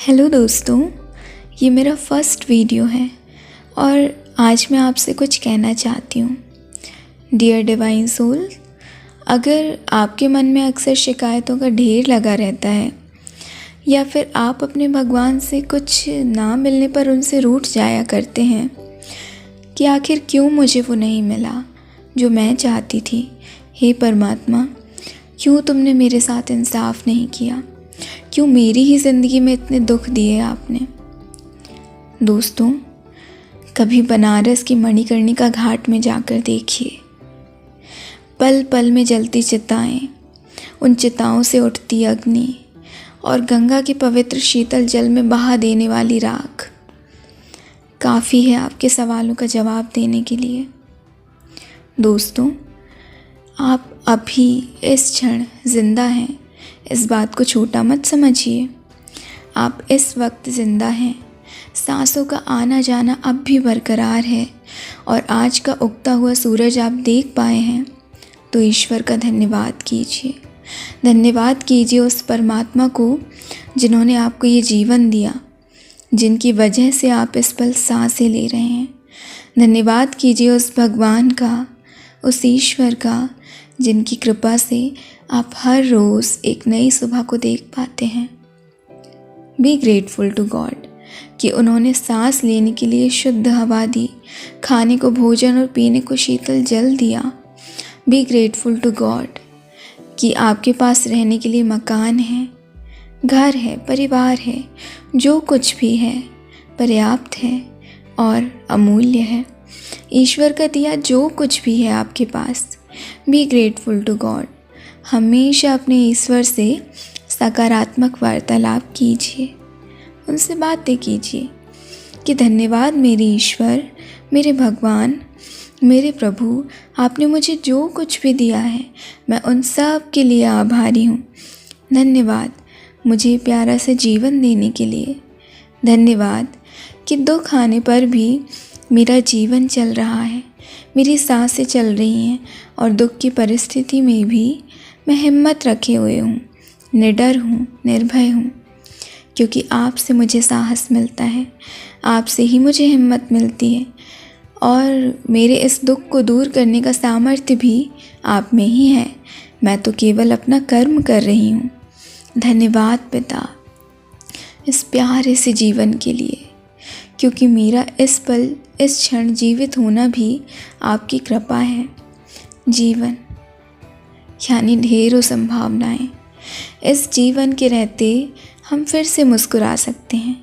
Hello दोस्तों, ये मेरा फर्स्ट वीडियो है और आज मैं आपसे कुछ कहना चाहती हूँ। डियर डिवाइन सोल, अगर आपके मन में अक्सर शिकायतों का ढेर लगा रहता है या फिर आप अपने भगवान से कुछ ना मिलने पर उनसे रूठ जाया करते हैं कि आखिर क्यों मुझे वो नहीं मिला जो मैं चाहती थी। हे परमात्मा, क्यों तुमने मेरे साथ इंसाफ नहीं किया, क्यों मेरी ही ज़िंदगी में इतने दुख दिए आपने। दोस्तों, कभी बनारस की मणिकर्णिका घाट में जाकर देखिए। पल पल में जलती चिताएं, उन चिताओं से उठती अग्नि और गंगा के पवित्र शीतल जल में बहा देने वाली राख काफ़ी है आपके सवालों का जवाब देने के लिए। दोस्तों, आप अभी इस क्षण ज़िंदा हैं, इस बात को छोटा मत समझिए। आप इस वक्त ज़िंदा हैं, सांसों का आना जाना अब भी बरकरार है और आज का उगता हुआ सूरज आप देख पाए हैं, तो ईश्वर का धन्यवाद कीजिए। धन्यवाद कीजिए उस परमात्मा को जिन्होंने आपको ये जीवन दिया, जिनकी वजह से आप इस पल सांसें ले रहे हैं। धन्यवाद कीजिए उस भगवान का, उस ईश्वर का, जिनकी कृपा से आप हर रोज़ एक नई सुबह को देख पाते हैं। बी ग्रेटफुल टू गॉड कि उन्होंने सांस लेने के लिए शुद्ध हवा दी, खाने को भोजन और पीने को शीतल जल दिया। बी ग्रेटफुल टू गॉड कि आपके पास रहने के लिए मकान है, घर है, परिवार है, जो कुछ भी है पर्याप्त है और अमूल्य है। ईश्वर का दिया जो कुछ भी है आपके पास, बी ग्रेटफुल टू गॉड। हमेशा अपने ईश्वर से सकारात्मक वार्तालाप कीजिए, उनसे बातें कीजिए कि धन्यवाद मेरे ईश्वर, मेरे भगवान, मेरे प्रभु, आपने मुझे जो कुछ भी दिया है मैं उन सब के लिए आभारी हूँ। धन्यवाद मुझे प्यारा सा जीवन देने के लिए। धन्यवाद कि दुख आने पर भी मेरा जीवन चल रहा है, मेरी सांसें चल रही हैं और दुख की परिस्थिति में भी मैं हिम्मत रखे हुए हूँ, निडर हूँ, निर्भय हूँ, क्योंकि आपसे मुझे साहस मिलता है, आपसे ही मुझे हिम्मत मिलती है और मेरे इस दुख को दूर करने का सामर्थ्य भी आप में ही है। मैं तो केवल अपना कर्म कर रही हूँ। धन्यवाद पिता इस प्यारे से जीवन के लिए, क्योंकि मेरा इस पल इस क्षण जीवित होना भी आपकी कृपा है। जीवन यानी ढेरों संभावनाएं। इस जीवन के रहते हम फिर से मुस्कुरा सकते हैं,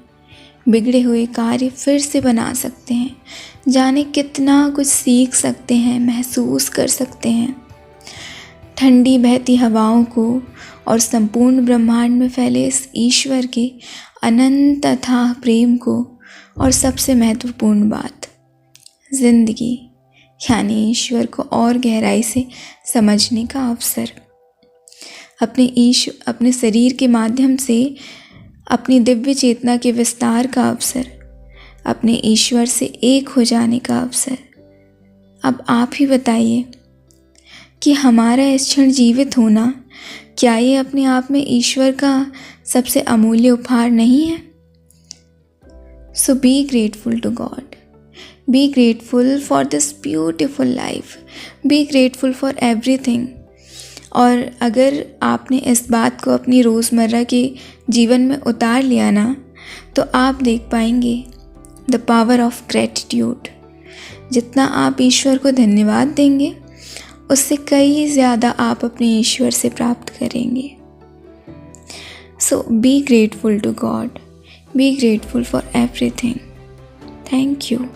बिगड़े हुए कार्य फिर से बना सकते हैं, जाने कितना कुछ सीख सकते हैं, महसूस कर सकते हैं। ठंडी बहती हवाओं को और संपूर्ण ब्रह्मांड में फैले इस ईश्वर के अनंत अथाह प्रेम को, और सबसे महत्वपूर्ण बात, जिंदगी यानी ईश्वर को और गहराई से समझने का अवसर। अपने शरीर के माध्यम से अपनी दिव्य चेतना के विस्तार का अवसर, अपने ईश्वर से एक हो जाने का अवसर। अब आप ही बताइए कि हमारा इस क्षण जीवित होना, क्या ये अपने आप में ईश्वर का सबसे अमूल्य उपहार नहीं है? So be grateful to God. Be grateful for this beautiful life. Be grateful for everything. और अगर आपने इस बात को अपनी रोज़मर्रा के जीवन में उतार लिया ना, तो आप देख पाएंगे द पावर ऑफ ग्रैटिट्यूड। जितना आप ईश्वर को धन्यवाद देंगे, उससे कई ज़्यादा आप अपने ईश्वर से प्राप्त करेंगे। So be grateful to God. Be grateful for everything. Thank you.